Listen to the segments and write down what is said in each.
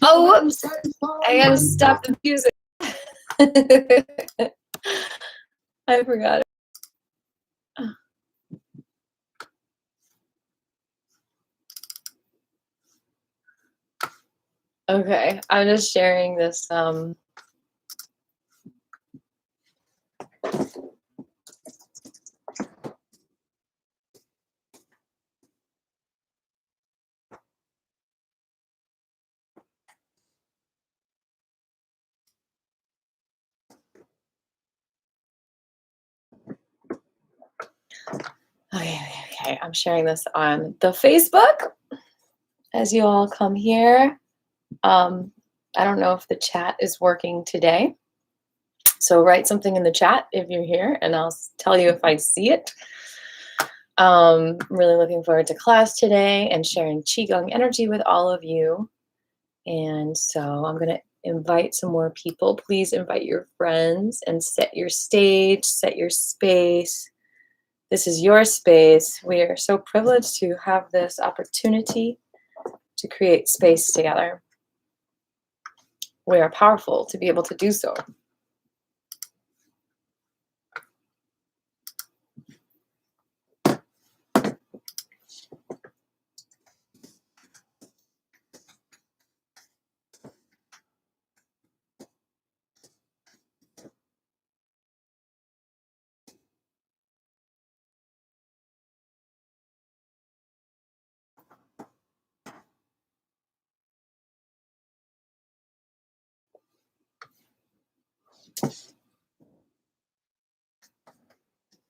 Oh, whoops. I gotta stop the music. I forgot it. Okay, I'm just sharing this. Okay. I'm sharing this on the Facebook as you all come here. I don't know if the chat is working today. So write something in the chat if you're here, and I'll tell you if I see it. I'm really looking forward to class today and sharing Qi Gong energy with all of you. And so I'm going to invite some more people. Please invite your friends and set your stage, set your space. This is your space. We are so privileged to have this opportunity to create space together. We are powerful to be able to do so.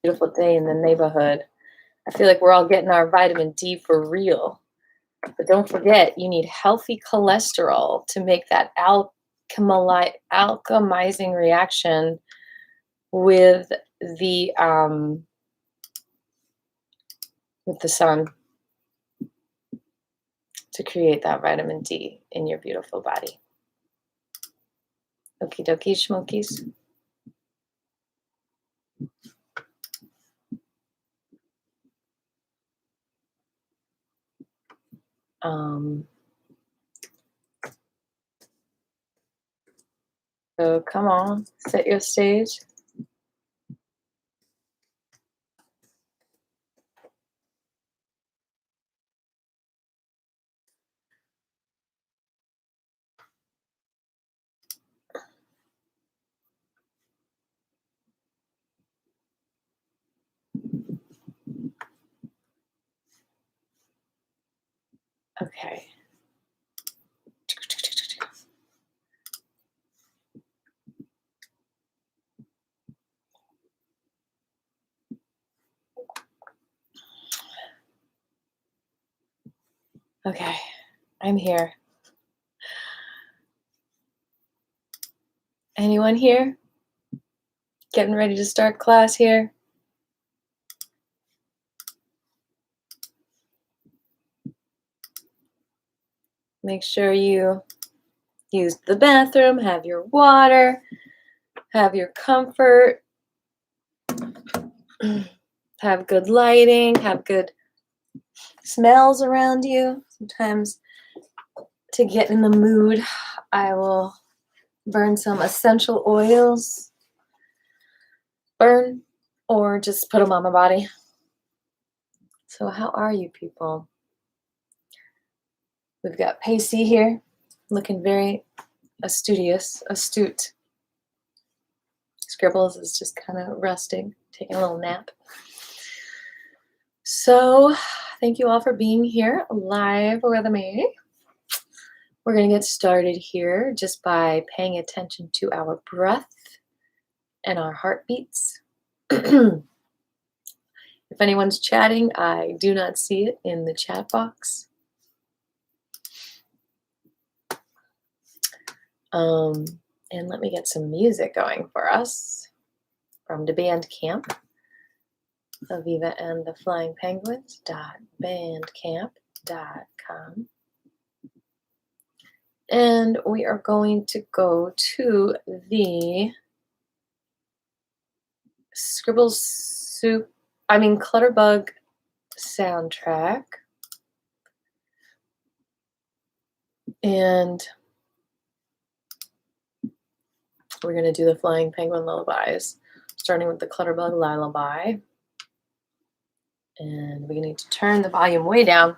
Beautiful day in the neighborhood. I feel like we're all getting our vitamin D for real. But don't forget, you need healthy cholesterol to make that alchemizing reaction with the sun to create that vitamin D in your beautiful body. Okie dokie, schmokies. So come on, set your stage. Okay. Okay, I'm here. Anyone here? Getting ready to start class here? Make sure you use the bathroom, have your water, have your comfort, have good lighting, have good smells around you. Sometimes to get in the mood, I will burn some essential oils, or just put them on my body. So how are you people? We've got Pacey here, looking very astute. Scribbles is just kind of resting, taking a little nap. So thank you all for being here live with me. We're going to get started here just by paying attention to our breath and our heartbeats. If anyone's chatting, I do not see it in the chat box. And let me get some music going for us from the Bandcamp, Aviva and the Flying Penguins.bandcamp.com. And we are going to go to the Clutterbug soundtrack. And we're going to do the Flying Penguin lullabies, starting with the Clutterbug lullaby. And we need to turn the volume way down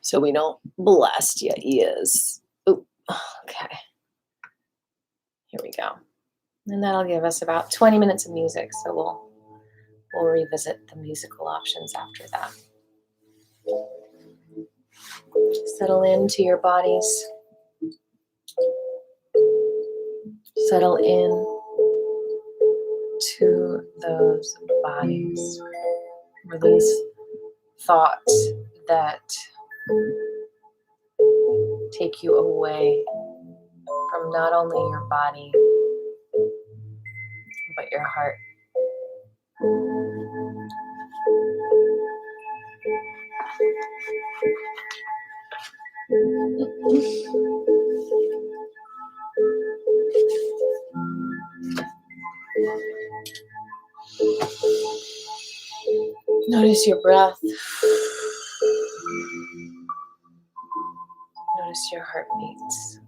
so we don't blast your ears. Ooh, okay. Here we go. And that'll give us about 20 minutes of music, so we'll revisit the musical options after that. Settle into your bodies. Settle in to those bodies. Release thoughts that take you away from not only your body, but your heart. Notice your breath. Notice your heartbeats.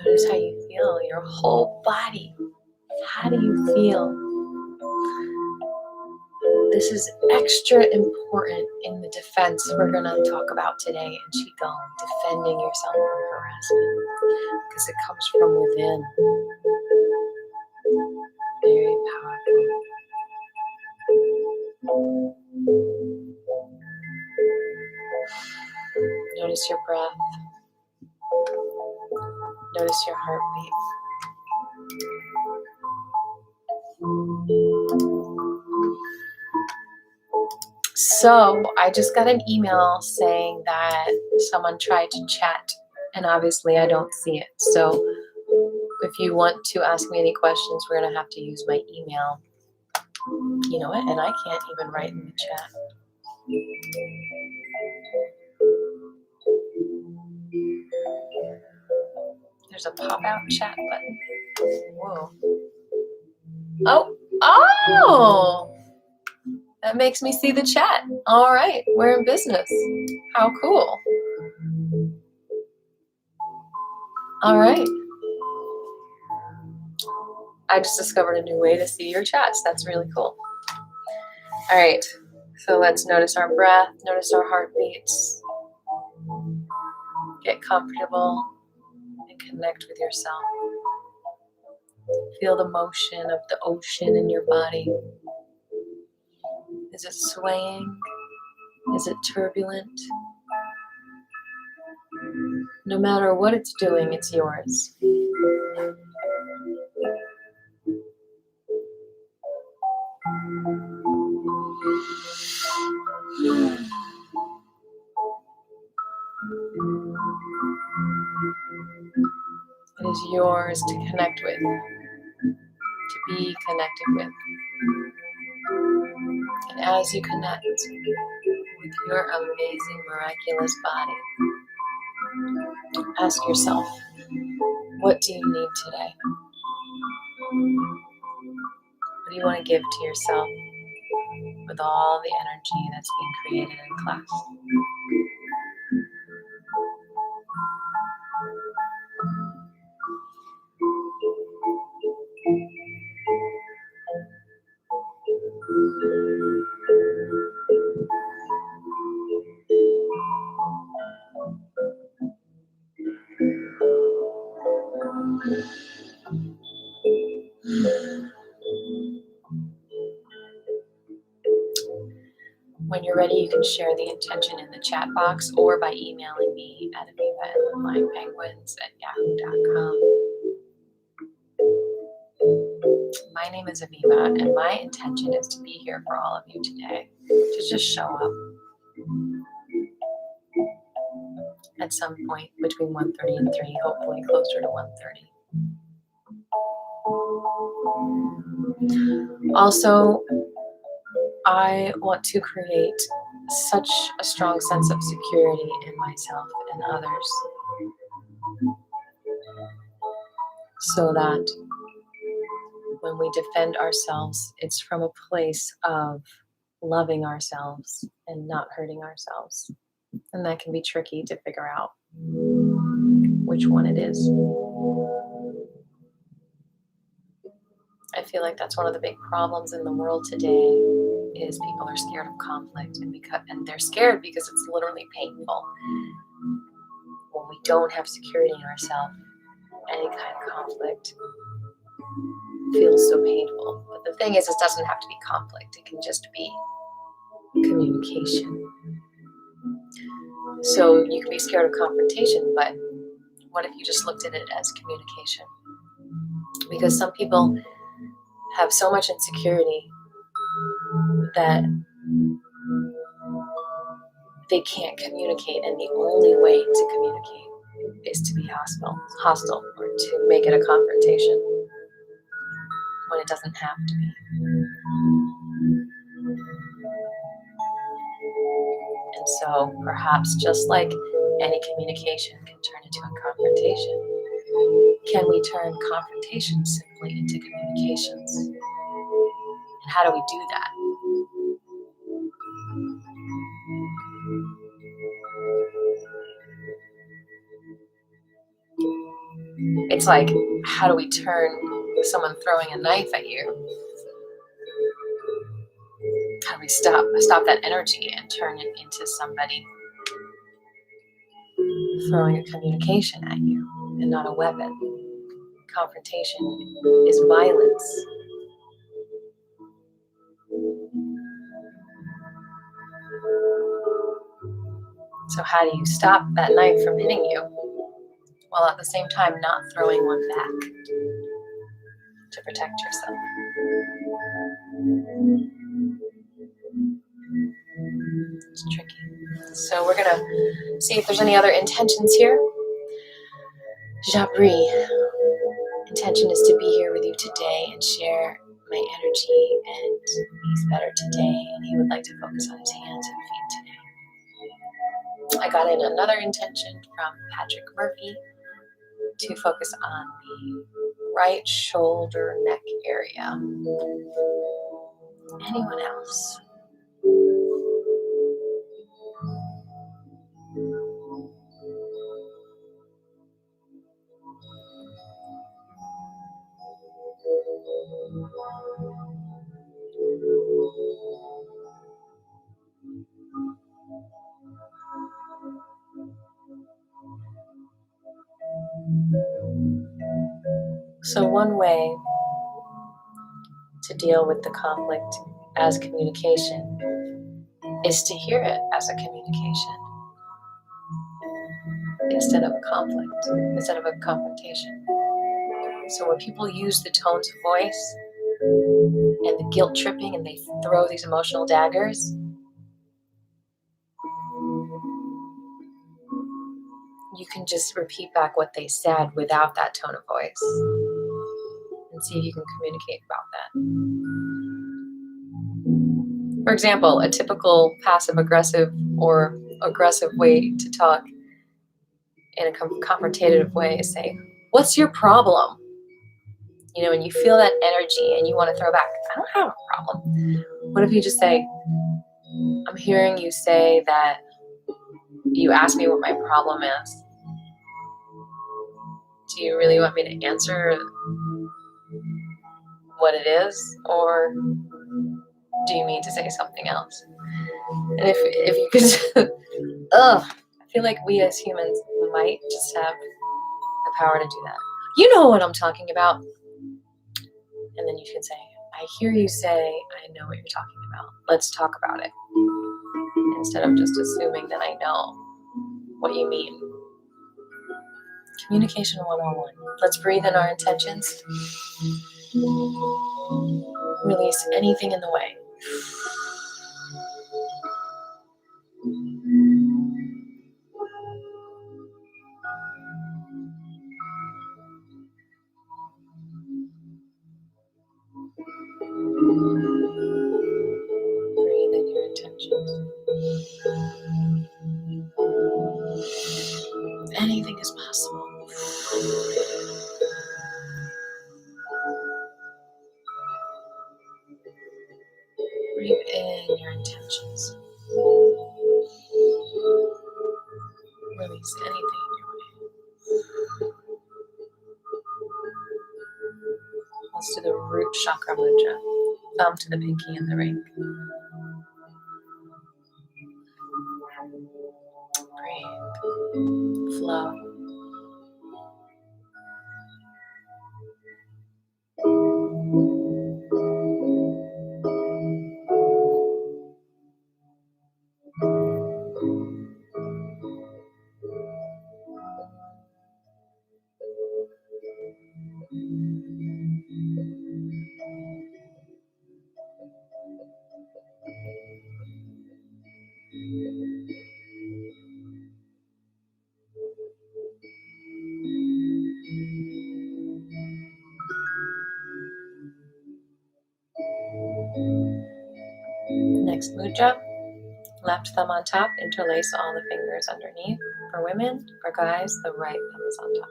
Notice how you feel, your whole body. How do you feel? This is extra important in the defense we're going to talk about today in Qi Gong, defending yourself from harassment, because it comes from within. Very powerful. Notice your breath. Notice your heartbeat. So I just got an email saying that someone tried to chat, and obviously I don't see it. So if you want to ask me any questions, we're going to have to use my email. You know what? And I can't even write in the chat. There's a pop-out chat button. Whoa. Oh! That makes me see the chat. All right, we're in business. How cool. All right. I just discovered a new way to see your chats. That's really cool. All right, so let's notice our breath, notice our heartbeats. Get comfortable and connect with yourself. Feel the motion of the ocean in your body. Is it swaying? Is it turbulent? No matter what it's doing, it's yours. It is yours to connect with, to be connected with. And as you connect with your amazing, miraculous body, ask yourself, what do you need today? What do you want to give to yourself with all the energy that's being created in class? When you're ready, you can share the intention in the chat box or by emailing me at aviva@flyingpenguins@yahoo.com. My name is Aviva, and my intention is to be here for all of you today, to just show up at some point between 1:30 and 3, hopefully closer to 1:30. Also, I want to create such a strong sense of security in myself and others so that when we defend ourselves, it's from a place of loving ourselves and not hurting ourselves. And that can be tricky to figure out which one it is. I feel like that's one of the big problems in the world today is people are scared of conflict, and they're scared because it's literally painful. When we don't have security in ourselves, any kind of conflict feels so painful. But the thing is, it doesn't have to be conflict. It can just be communication. So you can be scared of confrontation, but what if you just looked at it as communication? Because some people have so much insecurity that they can't communicate, and the only way to communicate is to be hostile, or to make it a confrontation when it doesn't have to be. And so perhaps just like any communication can turn into a confrontation, can we turn confrontations simply into communications? And how do we do that? It's like, how do we turn someone throwing a knife at you? How do we stop that energy and turn it into somebody throwing a communication at you and not a weapon? Confrontation is violence. So how do you stop that knife from hitting you, while at the same time not throwing one back to protect yourself? It's tricky. So we're gonna see if there's any other intentions here. Jabri, intention is to be here with you today and share my energy, and he's better today, and he would like to focus on his hands and feet today. I got in another intention from Patrick Murphy to focus on the right shoulder neck area. Anyone else? So one way to deal with the conflict as communication is to hear it as a communication instead of a conflict, instead of a confrontation. So when people use the tones of voice and the guilt tripping and they throw these emotional daggers, you can just repeat back what they said without that tone of voice and see if you can communicate about that. For example, a typical passive-aggressive or aggressive way to talk in a confrontative way is say, "What's your problem?" And you feel that energy and you want to throw back, "I don't have a problem." What if you just say, "I'm hearing you say that you asked me what my problem is. Do you really want me to answer what it is, or do you mean to say something else?" And if you could, I feel like we as humans might just have the power to do that. You know what I'm talking about. And then you can say, "I hear you say, I know what you're talking about. Let's talk about it." Instead of just assuming that I know what you mean. Communication 101. Let's breathe in our intentions. Release anything in the way. Breathe in your intentions. Anything is possible. breathe in your intentions. Release anything in your way. Let's do the root chakra mudra. Thumb to the pinky and the ring. Breathe. Flow. Next mudra. Left thumb on top, interlace all the fingers underneath. For women, for guys, the right thumb is on top.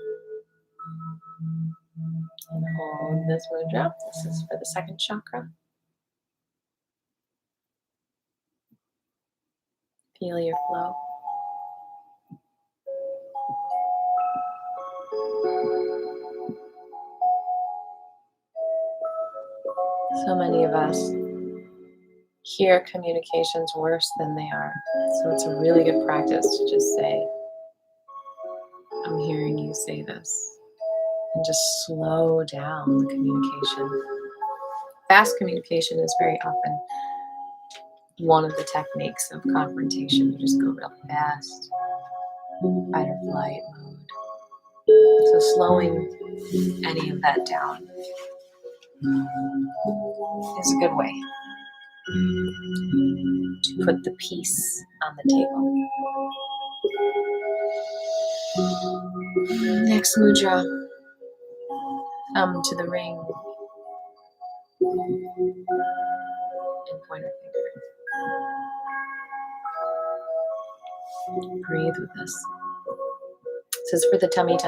And hold this mudra. This is for the second chakra. Feel your flow. So many of us hear communications worse than they are. So it's a really good practice to just say, I'm hearing you say this. And just slow down the communication. Fast communication is very often one of the techniques of confrontation. You just go real fast, fight or flight mode. So slowing any of that down is a good way to put the peace on the table. Next mudra, thumb to the ring and pointer finger. Breathe with this. This is for the tummy.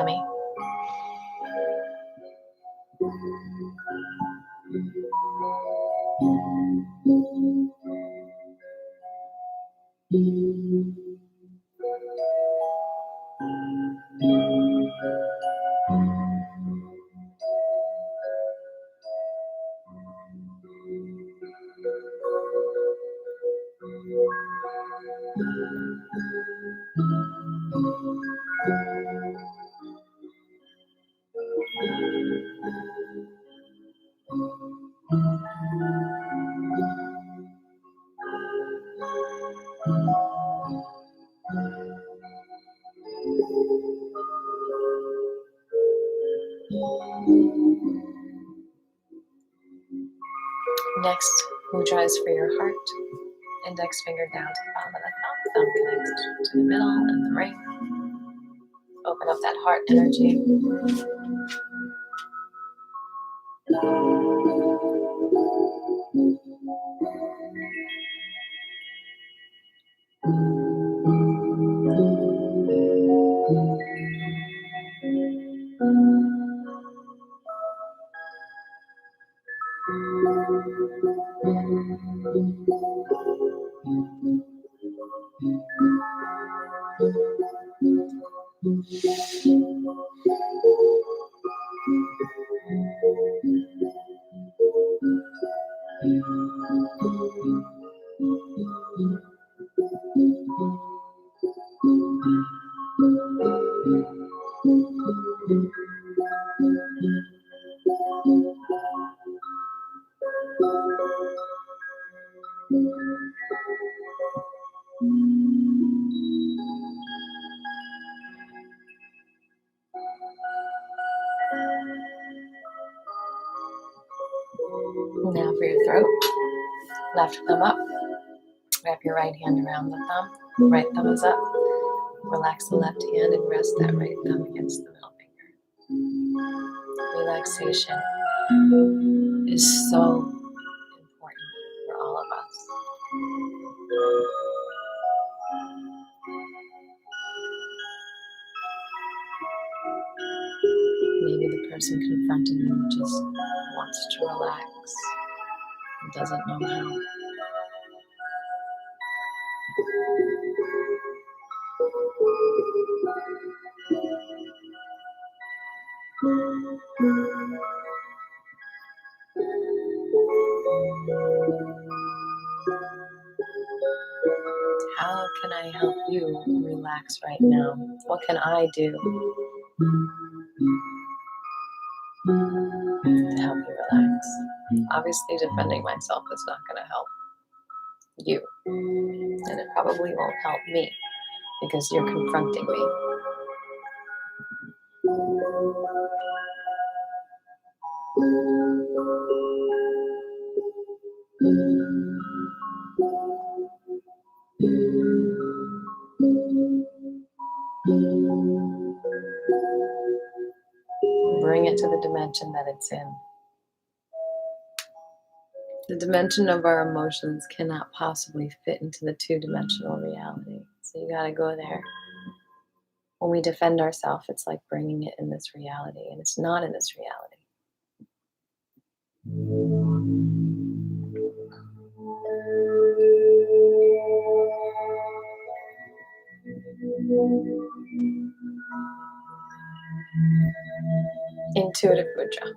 Next mudra is for your heart. Index finger down to the bottom of the thumb connects to the middle and the ring. Open up that heart energy. Now for your throat. Left thumb up. Wrap your right hand around the thumb. Right thumb is up. Relax the left hand and rest that right thumb against the middle finger. Relaxation is so important for all of us. Maybe the person confronting you just wants to relax and doesn't know how. How can I help you relax right now? What can I do to help you relax? Obviously, defending myself is not going to help you, and it probably won't help me because you're confronting me. Bring it to the dimension that it's in. The dimension of our emotions cannot possibly fit into the two-dimensional reality. So you gotta go there. When we defend ourselves, it's like bringing it in this reality, and it's not in this reality. Intuitive mudra.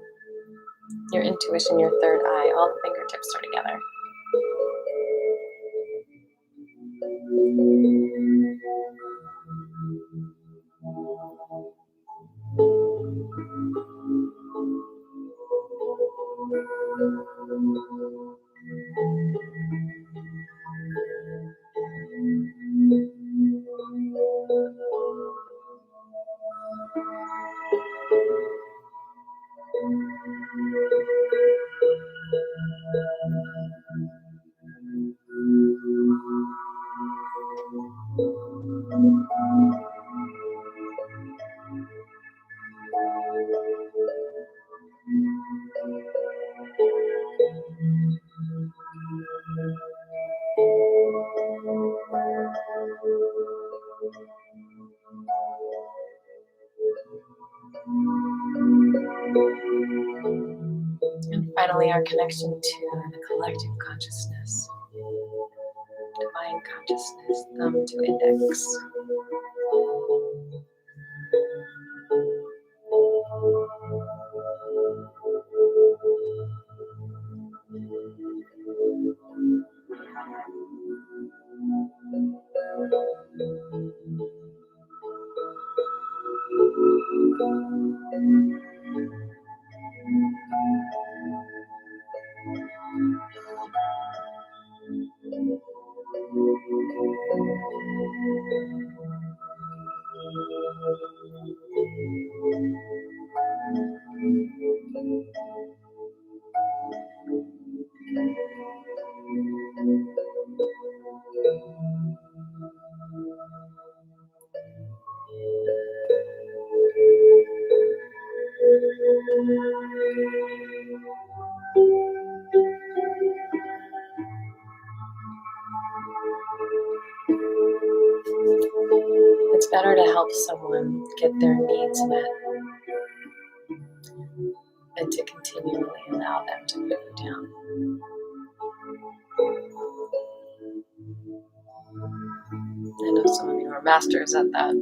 Your intuition, your third eye, all the fingertips are together. And finally, our connection to the collective consciousness. Divine consciousness, thumb to index. It's better to help someone get their needs met than to continually allow them to put you down. I know some of you are masters at that.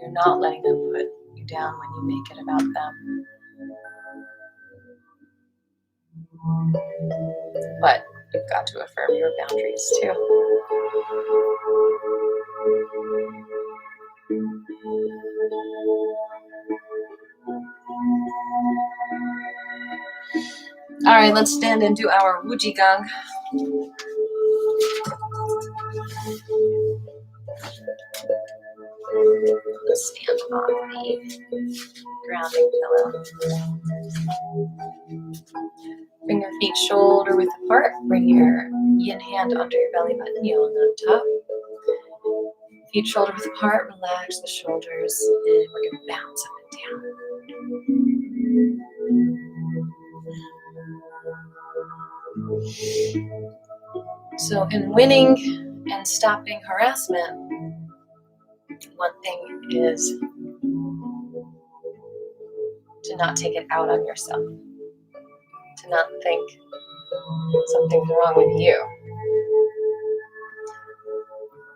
You're not letting them put you down when you make it about them. But you've got to affirm your boundaries too. All right, let's stand and do our Qi Gong. Stand on the grounding pillow. Bring your feet shoulder width apart. Bring your yin hand under your belly button, yang on top. Feet shoulder width apart. Relax the shoulders, and we're going to bounce up and down. So in winning and stopping harassment, one thing is to not take it out on yourself, to not think something's wrong with you.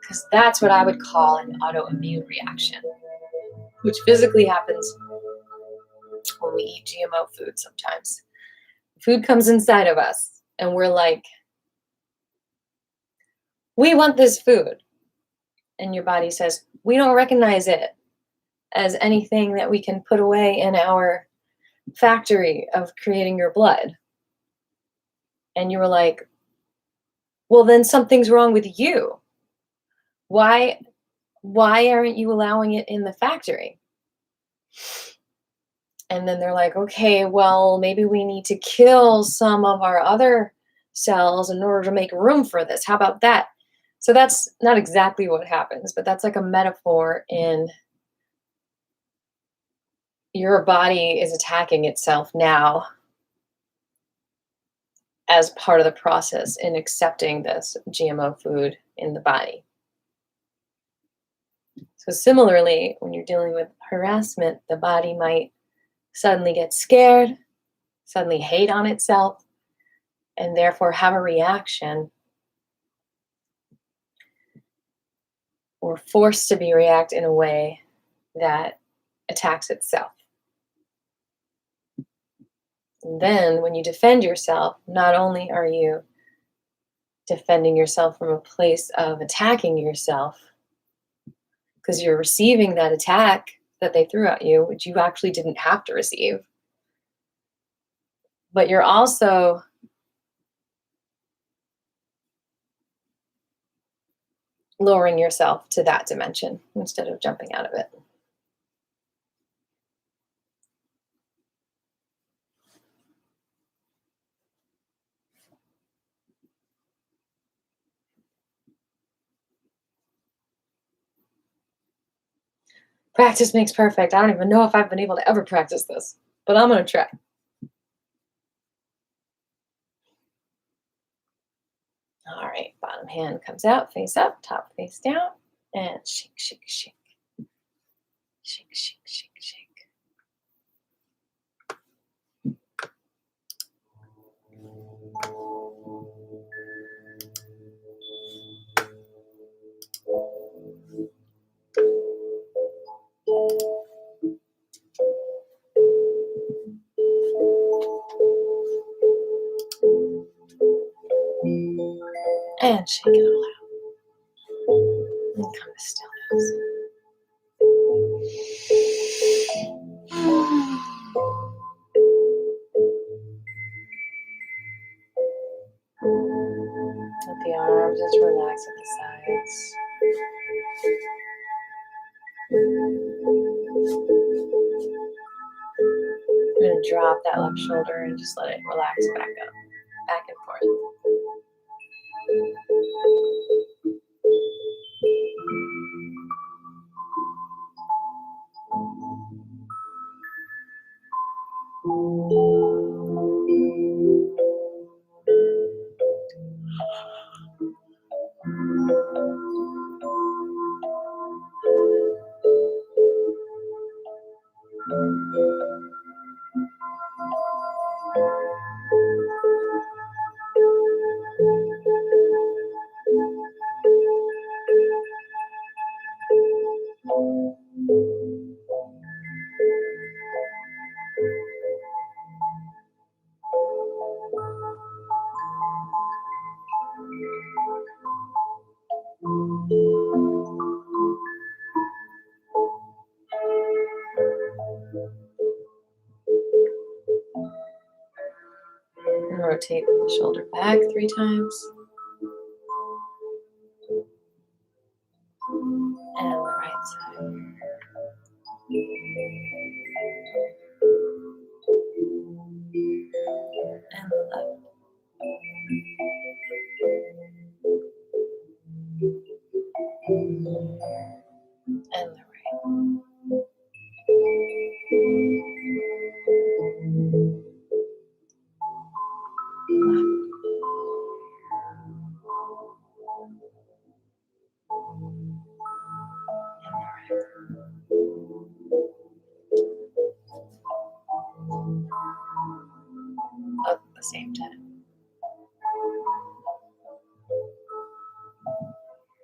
Because that's what I would call an autoimmune reaction, which physically happens when we eat GMO food sometimes. Food comes inside of us, and we're like, we want this food. And your body says, we don't recognize it as anything that we can put away in our factory of creating your blood. And you were like, well, then something's wrong with you. Why aren't you allowing it in the factory? And then they're like, okay, well, maybe we need to kill some of our other cells in order to make room for this. How about that? So that's not exactly what happens, but that's like a metaphor in your body is attacking itself now as part of the process in accepting this GMO food in the body. So similarly, when you're dealing with harassment, the body might suddenly get scared, suddenly hate on itself, and therefore have a reaction or forced to be react in a way that attacks itself. And then when you defend yourself, not only are you defending yourself from a place of attacking yourself, because you're receiving that attack that they threw at you, which you actually didn't have to receive, but you're also lowering yourself to that dimension instead of jumping out of it. Practice makes perfect. I don't even know if I've been able to ever practice this, but I'm going to try. All right, bottom hand comes out, face up, top face down, and shake, shake, shake. Shake, shake, shake, shake. And shake it all out. And come to stillness. Let the arms just relax at the sides. I'm going to drop that left shoulder and just let it relax back up, back and forth. And rotate the shoulder back 3 times. And the right side. And the left. And the right.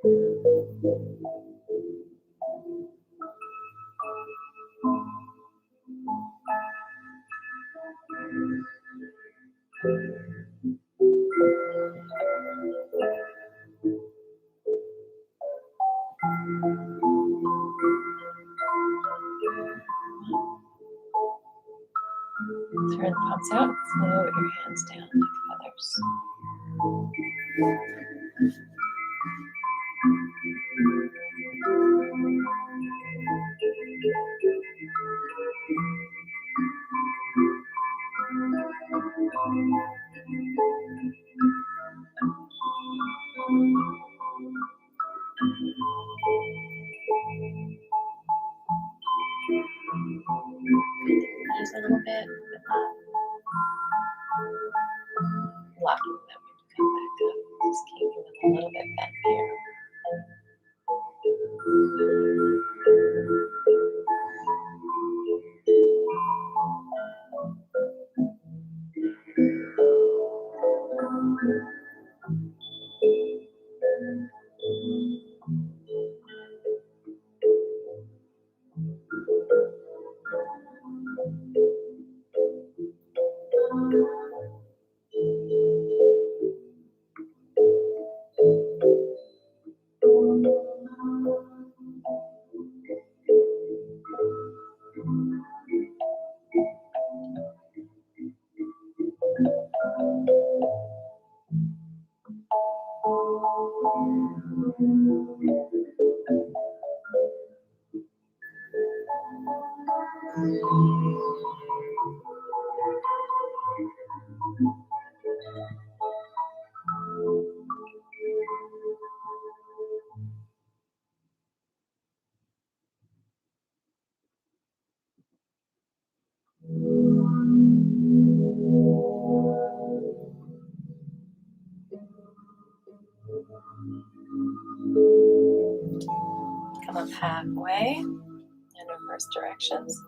Turn the palms out, float your hands down like feathers. Knees a little bit, but not locking them when you come back up. Just keeping them a little bit bent here. Come up halfway in reverse directions.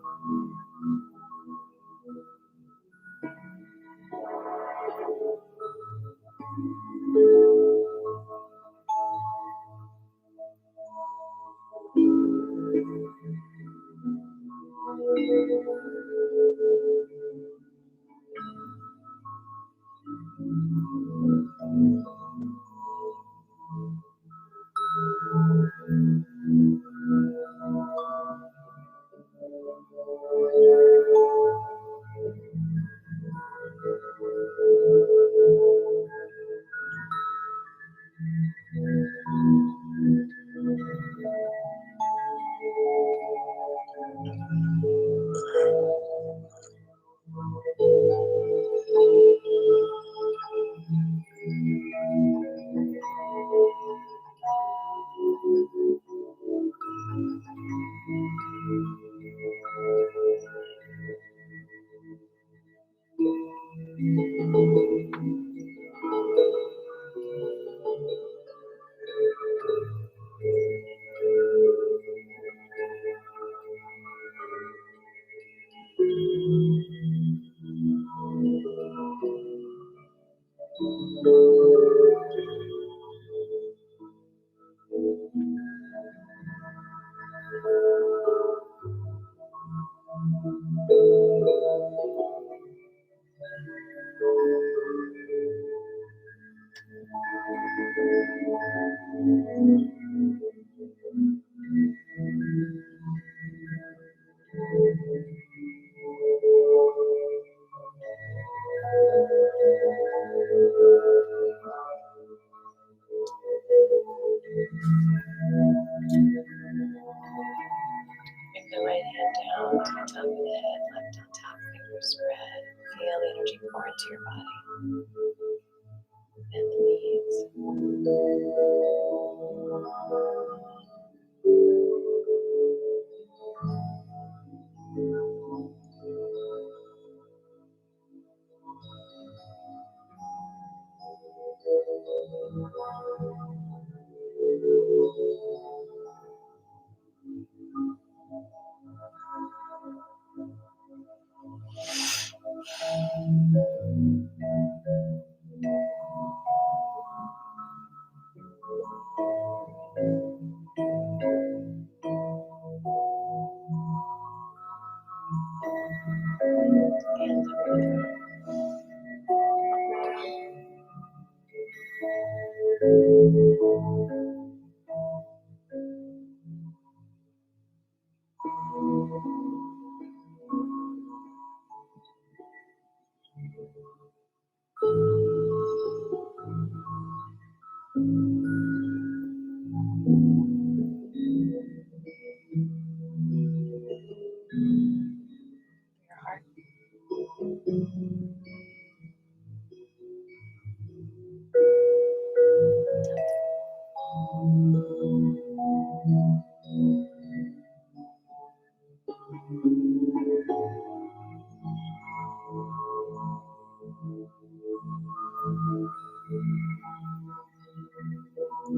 Bring the right hand down to the top of the head, left on top, fingers spread. Feel the energy pour into your body. Bend the knees. Your heart.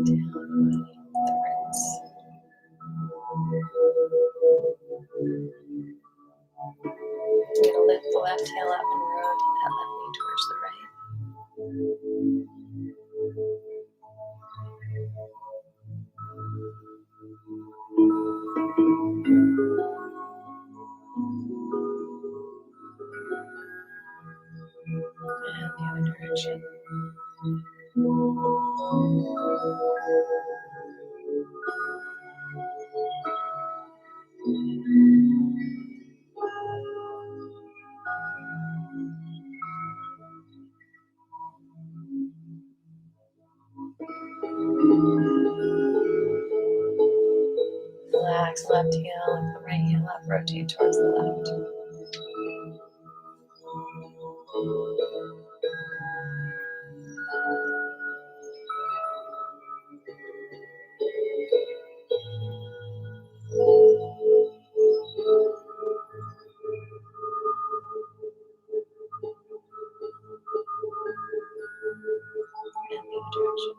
Down the roots. You're going to lift the left tail up and rotate that left knee towards the right. And the other direction. Relax the left heel and put right heel up, rotate towards the left. And the other direction.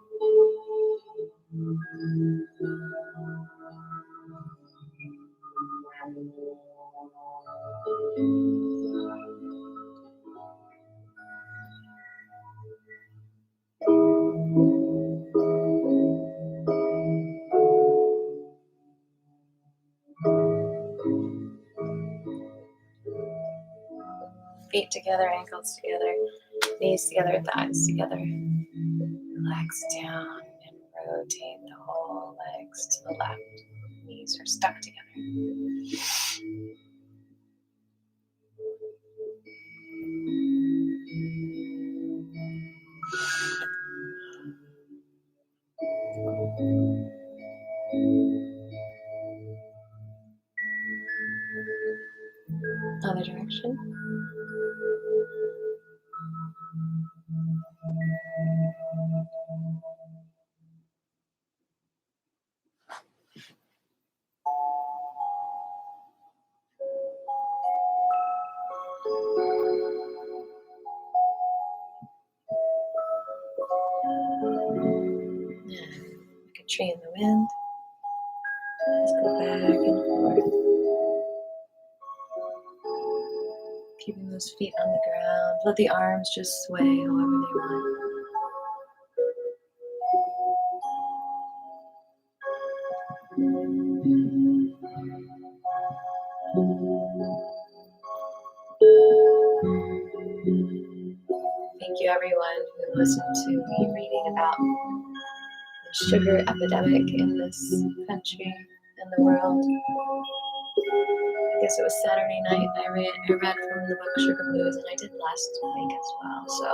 Feet together, ankles together, knees together, thighs together. Relax down and rotate the whole legs to the left. Knees are stuck together. Other direction. Like a tree in the wind. Just go back and forth. Keeping those feet on the ground. Let the arms just sway however they want. Thank you everyone who listened to me reading about the sugar epidemic in this country and the world. I guess it was Saturday night. I read from the book Sugar Blues, and I did last week as well. So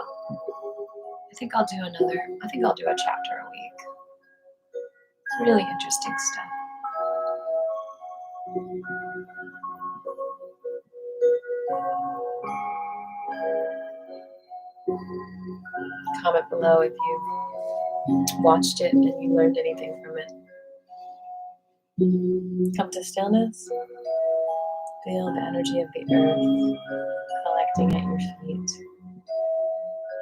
I think I'll do a chapter a week. It's really interesting stuff. Comment below if you watched it and you learned anything from it. Come to stillness. Feel the energy of the earth collecting at your feet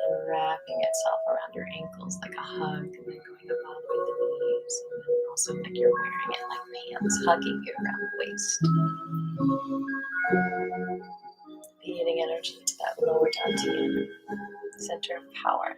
and wrapping itself around your ankles like a hug, and then going up all the way to the knees, and then also like you're wearing it like pants, hugging you around the waist. Feeding energy to that lower dantian, center of power.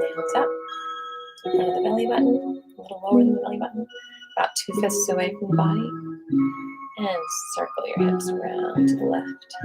Hands up, in front of the belly button, a little lower than the belly button, about 2 fists away from the body. And circle your hips around to the left.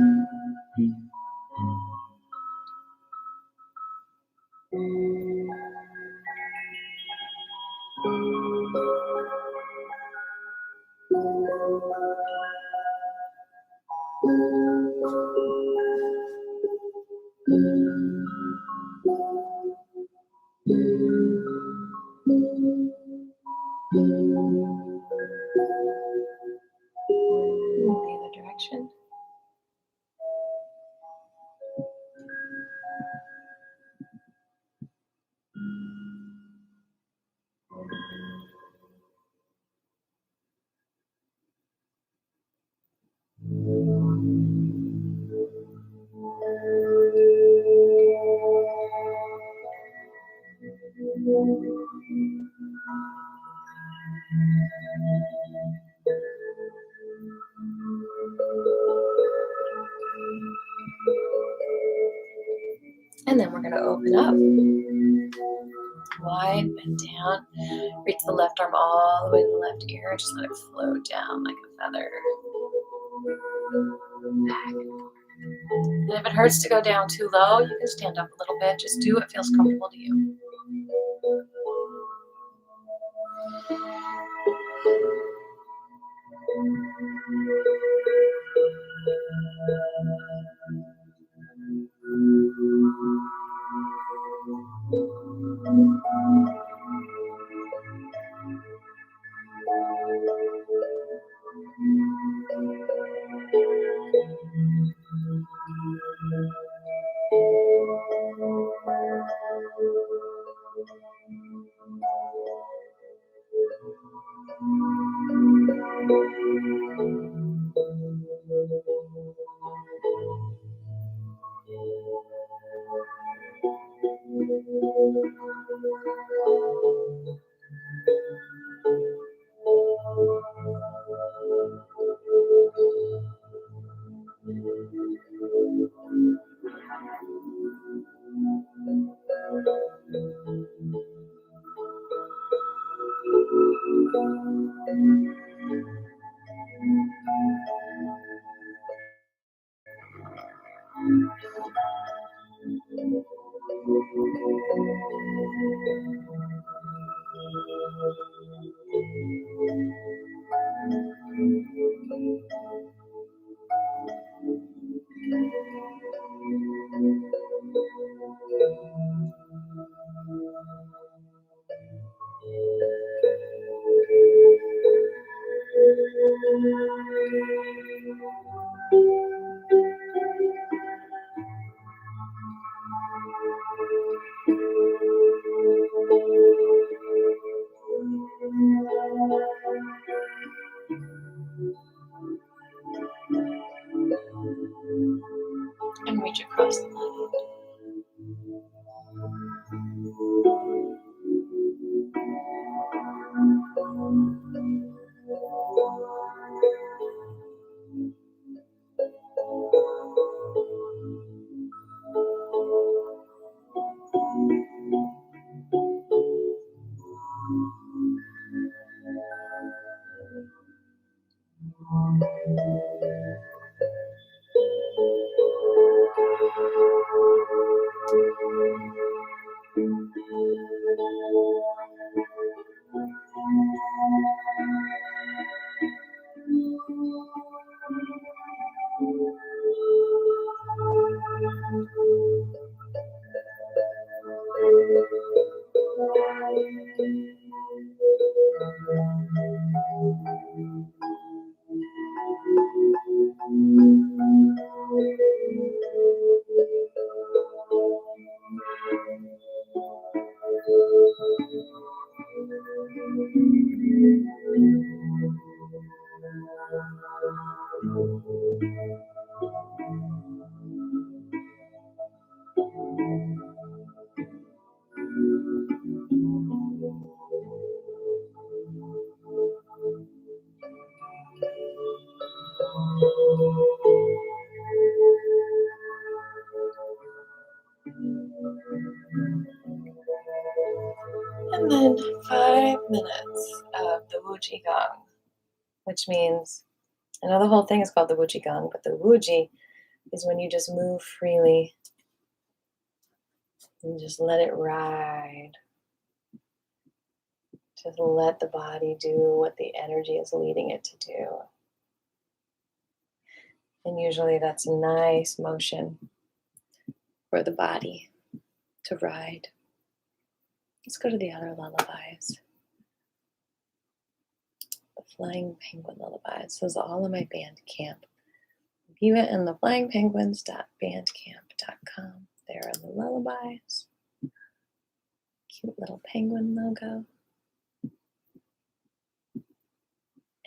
The other direction. And then we're going to open up wide, bend down, reach the left arm all the way to the left ear, just let it flow down like a feather. Back. And if it hurts to go down too low, you can stand up a little bit. Just do what feels comfortable to you. And reach across the mind. And then 5 minutes of the Qi Gong, which means, I know the whole thing is called the Qi Gong, but the Qi is when you just move freely and just let it ride. Just let the body do what the energy is leading it to do. And usually that's nice motion for the body to ride. Let's go to the other lullabies. The Flying Penguin lullabies. Those are all in my Bandcamp. View it in the flyingpenguins.bandcamp.com. There are the lullabies. Cute little penguin logo.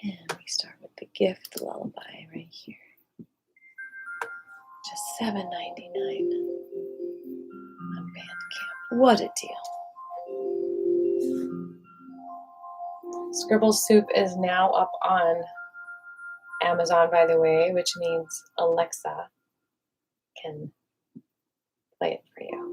And we start with the gift lullaby right here. Just $7.99 on Bandcamp. What a deal. Scribble Soup is now up on Amazon, by the way, which means Alexa can play it for you.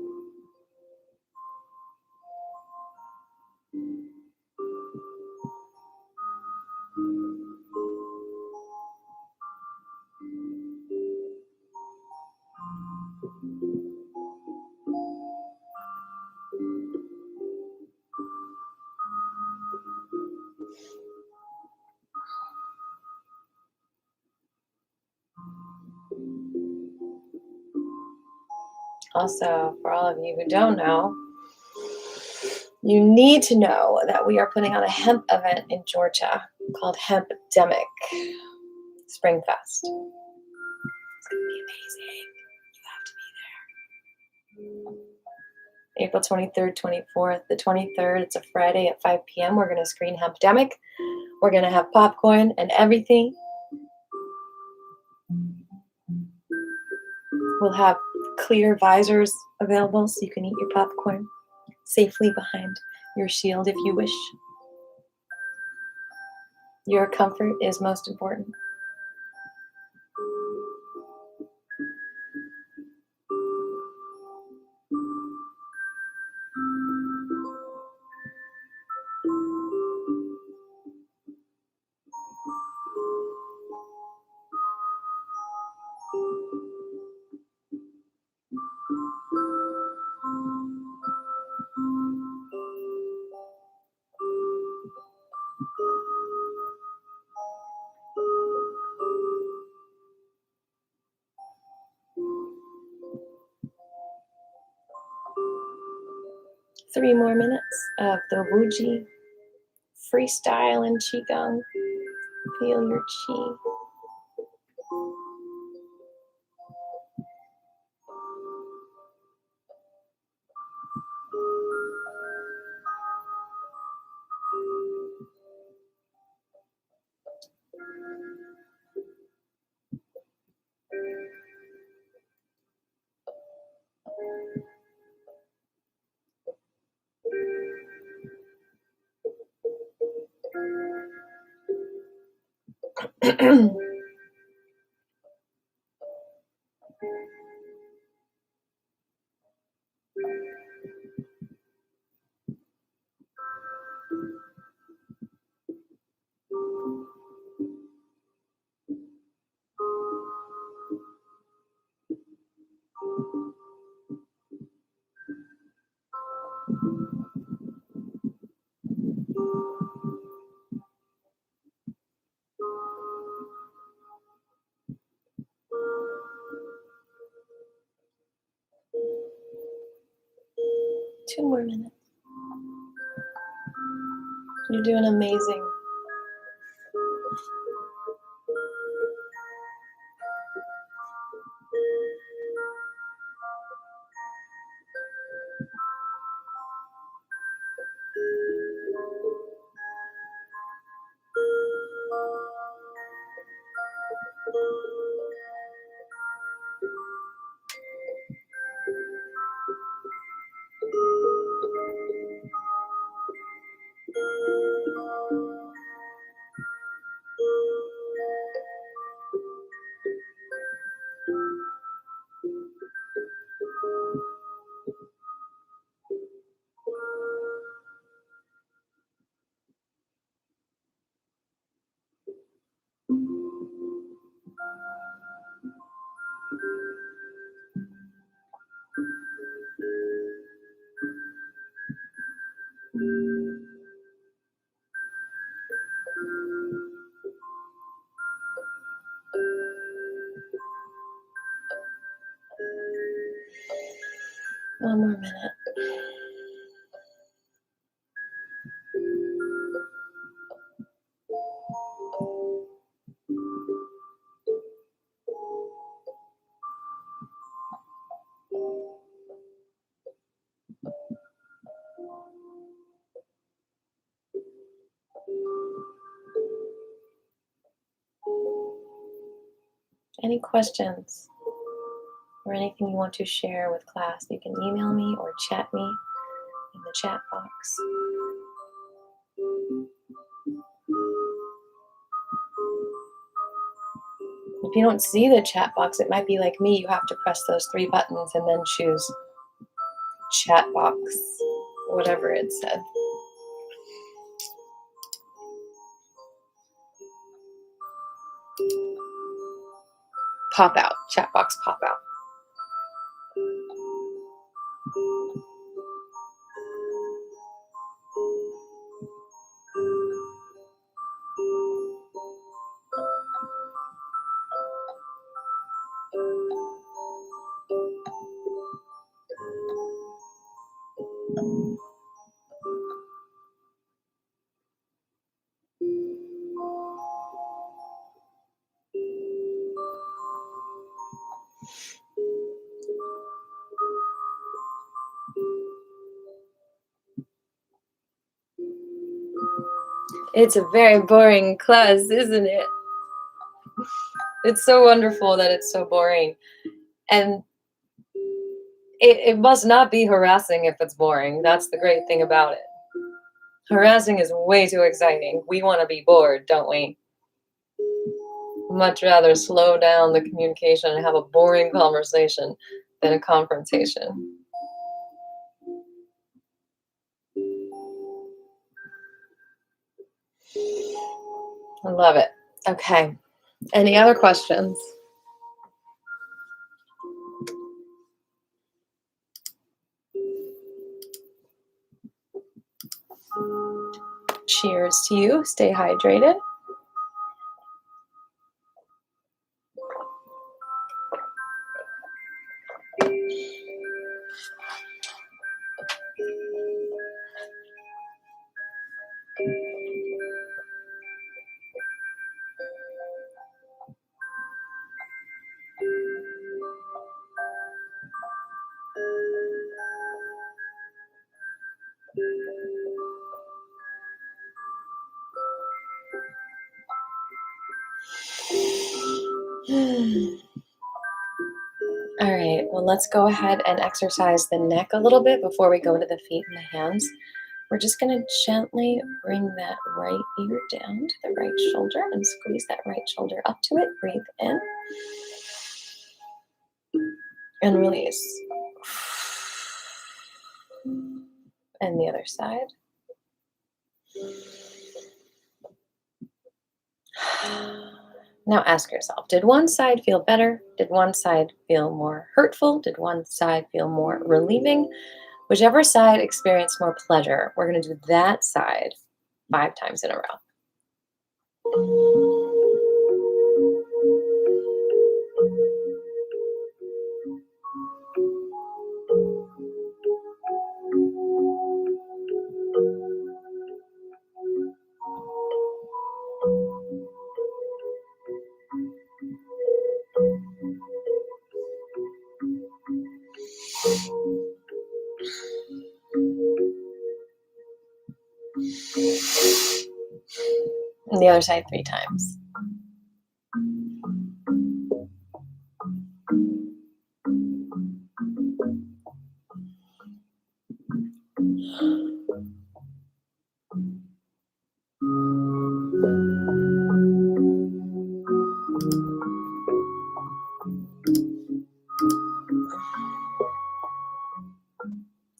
Also, for all of you who don't know, you need to know that we are putting on a hemp event in Georgia called Hempdemic Springfest. It's going to be amazing. You have to be there. April 23rd, 24th. The 23rd, it's a Friday at 5 p.m. We're going to screen Hempdemic. We're going to have popcorn and everything. We'll have clear visors available so you can eat your popcorn safely behind your shield if you wish. Your comfort is most important. Three more minutes of the Wuji freestyle and Qi Gong Feel your chi. 2 more minutes. You're doing amazing. One more minute. Any questions or anything you want to share with class, you can email me or chat me in the chat box. If you don't see the chat box, it might be like me. You have to press those 3 buttons and then choose chat box, whatever it said. Pop out, chat box pop out. It's a very boring class, isn't it? It's so wonderful that it's so boring. And it must not be harassing if it's boring. That's the great thing about it. Harassing is way too exciting. We want to be bored, don't we? Much rather slow down the communication and have a boring conversation than a confrontation. I love it. Okay. Any other questions? Cheers to you. Stay hydrated. All right, well, let's go ahead and exercise the neck a little bit before we go to the feet and the hands. We're just going to gently bring that right ear down to the right shoulder and squeeze that right shoulder up to it. Breathe in and release. And the other side. Now ask yourself, did one side feel better? Did one side feel more hurtful? Did one side feel more relieving? Whichever side experienced more pleasure, we're going to do that side 5 times in a row. And the other side 3 times.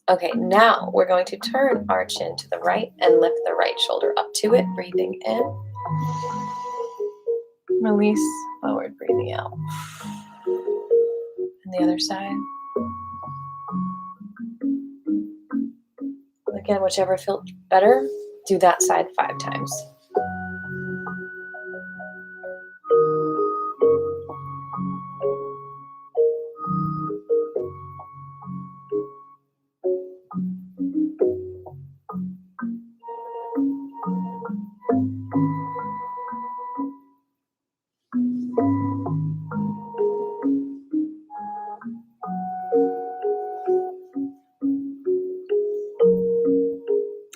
Okay, now we're going to turn our chin to the right and lift the right shoulder up to it, breathing in. Release, forward, breathing out. And the other side. Again, whichever felt better, do that side 5 times.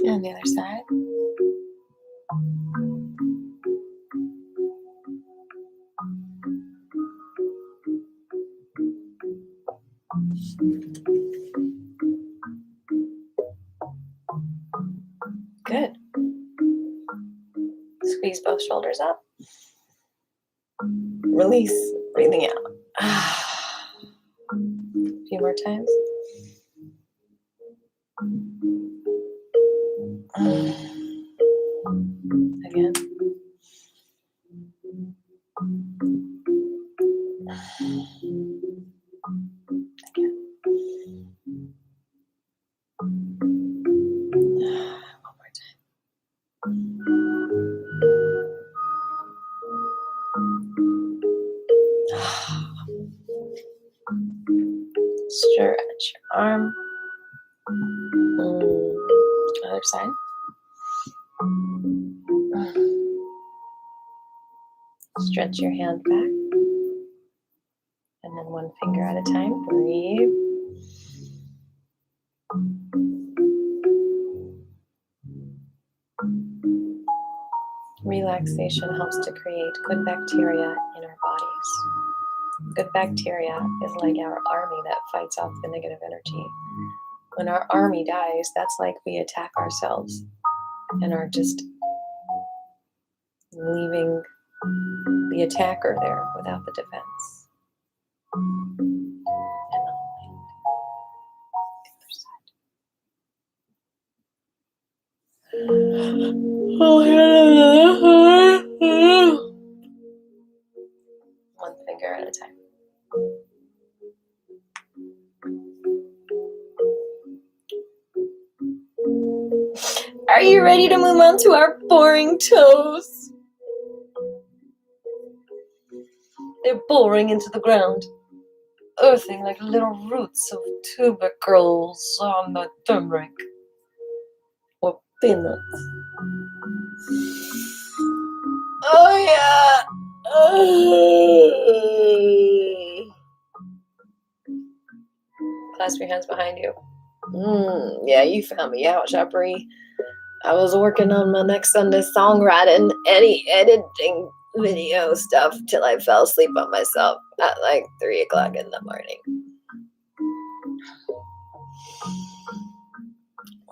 And the other side. Good. Squeeze both shoulders up. Release, breathing out. A few more times. Again. Again. One more time. Stretch your arm. Other side. Stretch your hand back. And then one finger at a time. Breathe. Relaxation helps to create good bacteria in our bodies. Good bacteria is like our army that fights off the negative energy. When our army dies, that's like we attack ourselves and are just leaving the attacker there without the defense. And the one finger at a time. Are you ready to move on to our boring toes? They're boring into the ground, earthing like little roots of tubercles on the turmeric or peanuts. Oh yeah. Clasp your hands behind you. Yeah, you found me out, Shapri. I was working on my next Sunday songwriting, editing video stuff till I fell asleep on myself at like 3 o'clock in the morning.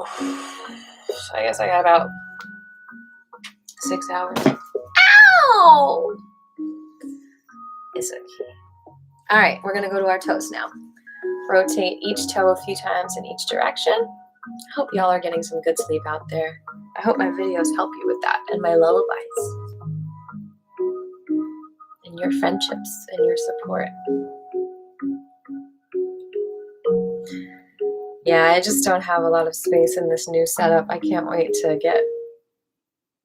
So I guess I got about 6 hours. Ow! It's okay. All right, we're gonna go to our toes now. Rotate each toe a few times in each direction. I hope y'all are getting some good sleep out there. I hope my videos help you with that, and my lullabies, and your friendships, and your support. Yeah, I just don't have a lot of space in this new setup. I can't wait to get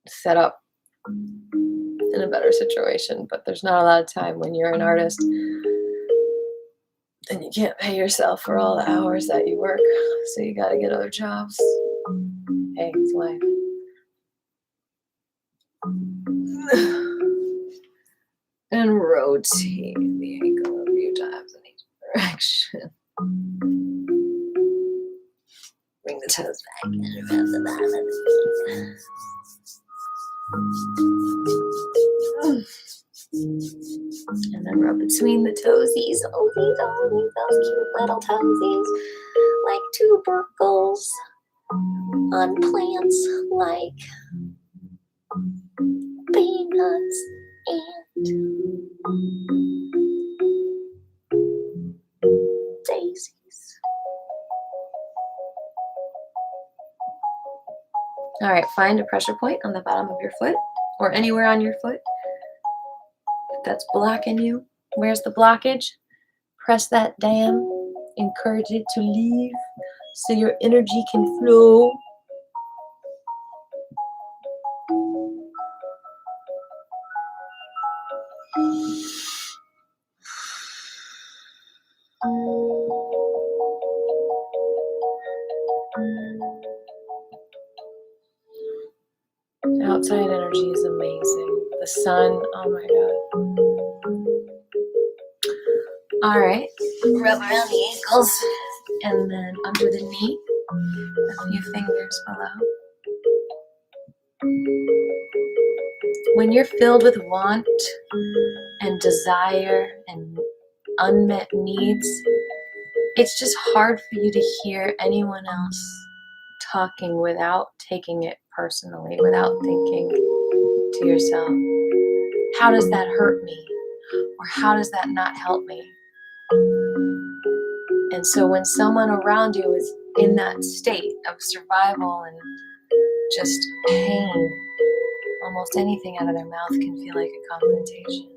set up in a better situation, but there's not a lot of time when you're an artist and you can't pay yourself for all the hours that you work, so you got to get other jobs. Hey, it's life. And rotate the ankle a few times in each direction. Bring the toes back and around the bottom of the feet. And then rub between the toesies. Those cute little toesies. Like tubercles on plants, like peanuts and daisies. All right, find a pressure point on the bottom of your foot or anywhere on your foot that's blocking you. Where's the blockage? Press that down. Encourage it to leave so your energy can flow. Outside energy is amazing. The sun, oh my God. All right, rub around the ankles and then under the knee, a few fingers below. When you're filled with want and desire and unmet needs, it's just hard for you to hear anyone else talking without taking it personally, without thinking to yourself, how does that hurt me? Or how does that not help me? And so when someone around you is in that state of survival and just pain, almost anything out of their mouth can feel like a confrontation.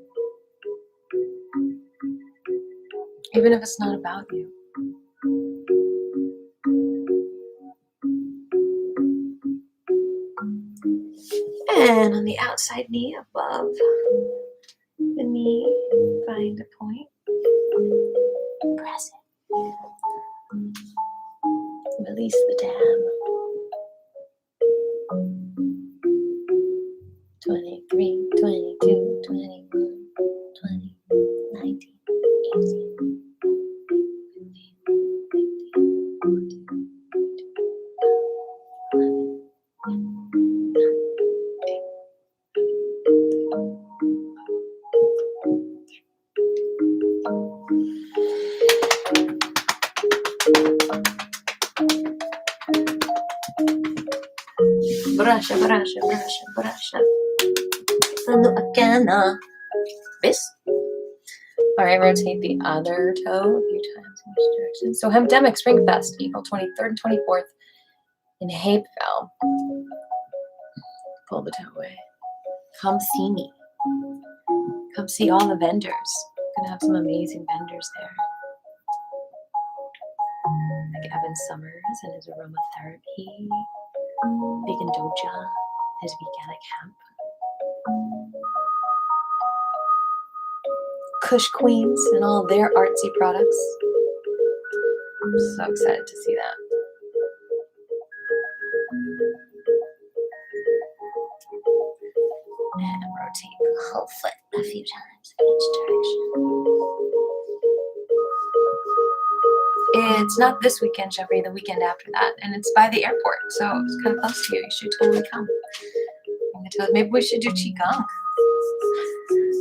Even if it's not about you. And on the outside knee above the knee, find a point. Press it. Release the dam. 23, 22, 21, 20, 19, 18, 15, 15, 14, 11, 12. Brusha. This. All right, rotate the other toe a few times in each direction. So Hemdemic Spring Fest, April 23rd and 24th in Hapeville. Pull the toe away. Come see me. Come see all the vendors. We're gonna have some amazing vendors there. Like Evan Summers and his aromatherapy. Vegan Doja, his veganic hemp. Kush Queens and all their artsy products. I'm so excited to see that. And rotate the whole foot a few times in each direction. It's not this weekend, Jeffrey, the weekend after that. And it's by the airport, so it's kind of close to you. You should totally come. Maybe we should do Qi Gong.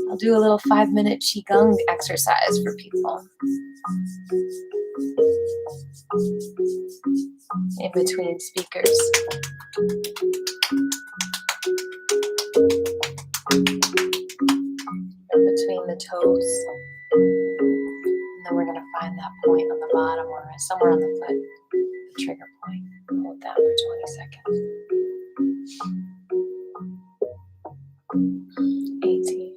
I'll do a little 5-minute Qi Gong exercise for people in between speakers. In between the toes. And then we're going to find that point on the bottom or somewhere on the foot, the trigger point. Hold that for 20 seconds. 18.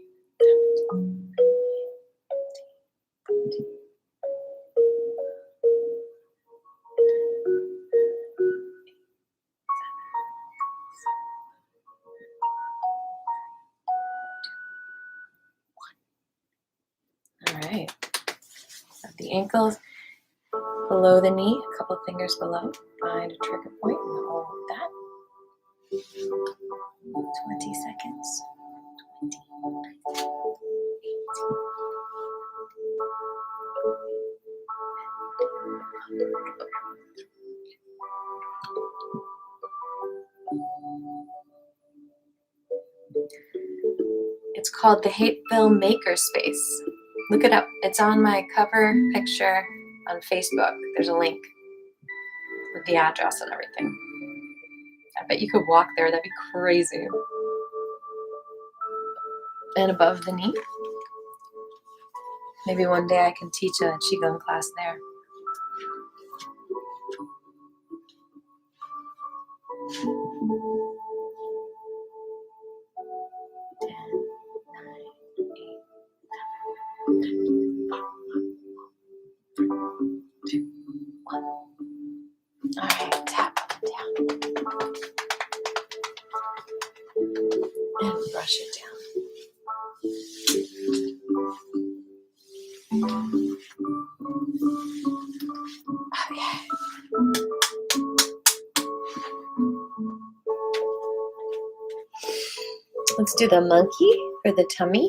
All right. At the ankles below the knee, a couple fingers below. Find a trigger point and hold that. 20 seconds. 20. 18. It's called the Hapeville Makerspace. Look it up. It's on my cover picture on Facebook. There's a link with the address and everything. I bet you could walk there. That'd be crazy. And above the knee. Maybe one day I can teach a Qigong class there. 10, 9, 8, 7, 5, 4, 3, 2, 1. All right, tap up and down. And brush it down. Okay. Let's do the monkey for the tummy.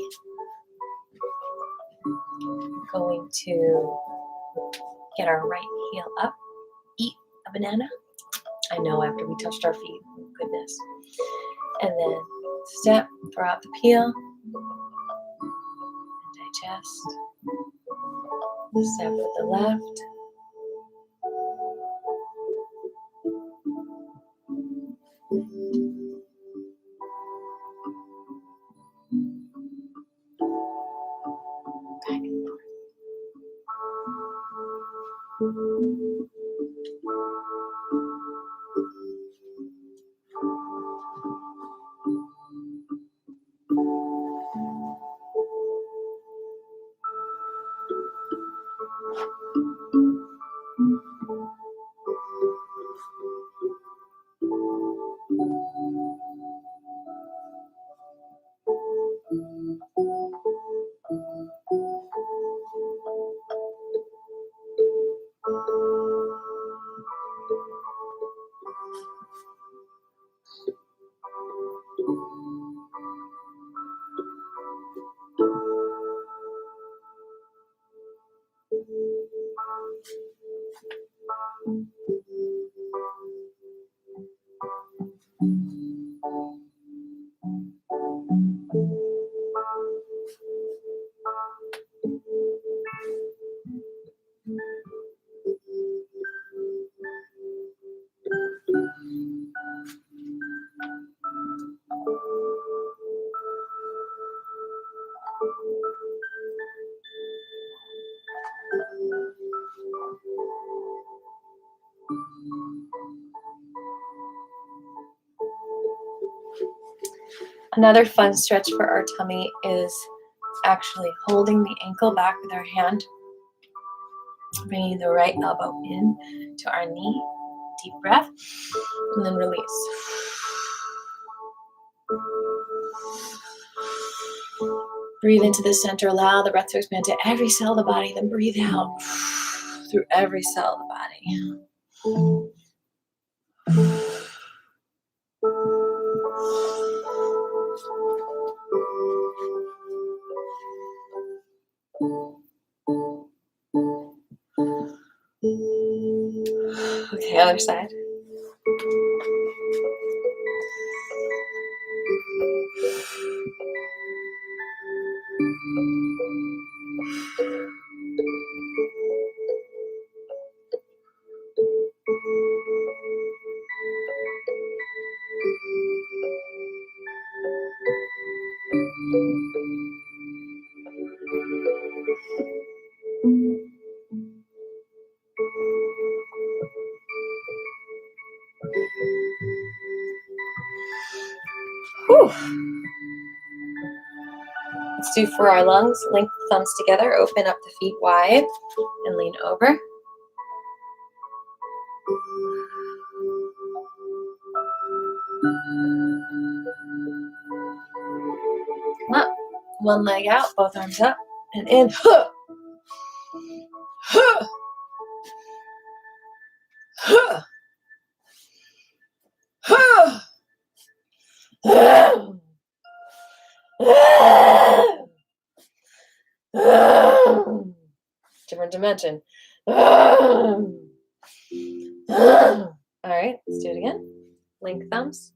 I'm going to get our right heel up, eat a banana. I know after we touched our feet, goodness. And then step, throw out the peel, digest. Step with the left. Back and forth. Another fun stretch for our tummy is actually holding the ankle back with our hand, bringing the right elbow in to our knee, deep breath, and then release. Breathe into the center, allow the breath to expand to every cell of the body, then breathe out through every cell of the body. Okay, other side. Whew. Let's do for our lungs. Link the thumbs together, open up the feet wide, and lean over. Come up. One leg out, both arms up, and in. Huh. Huh. Huh. Huh. Different dimension. All right, let's do it again. Link thumbs.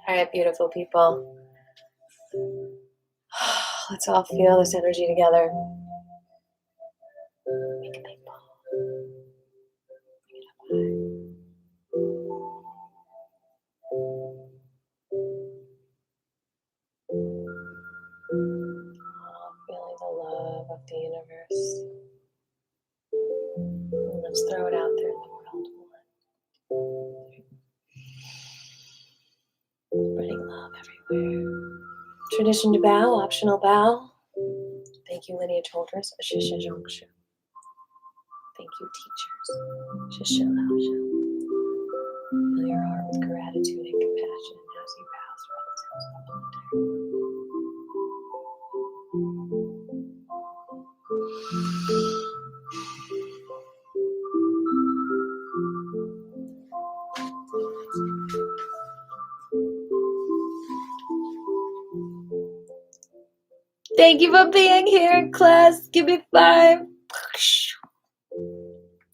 All right, beautiful people. Let's all feel this energy together. Make a big ball. Bring it up high. Feeling the love of the universe. And let's throw it out there in the world. 1, 2, 3. Spreading love everywhere. Tradition to bow, optional bow. Thank you, lineage holders. Xoxoxoxo. Thank you, teachers. Xoxoxoxo. Fill your heart with gratitude and compassion as you bow. Spread the sense of Thank you for being here in class. Give me 5.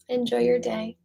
Enjoy your day.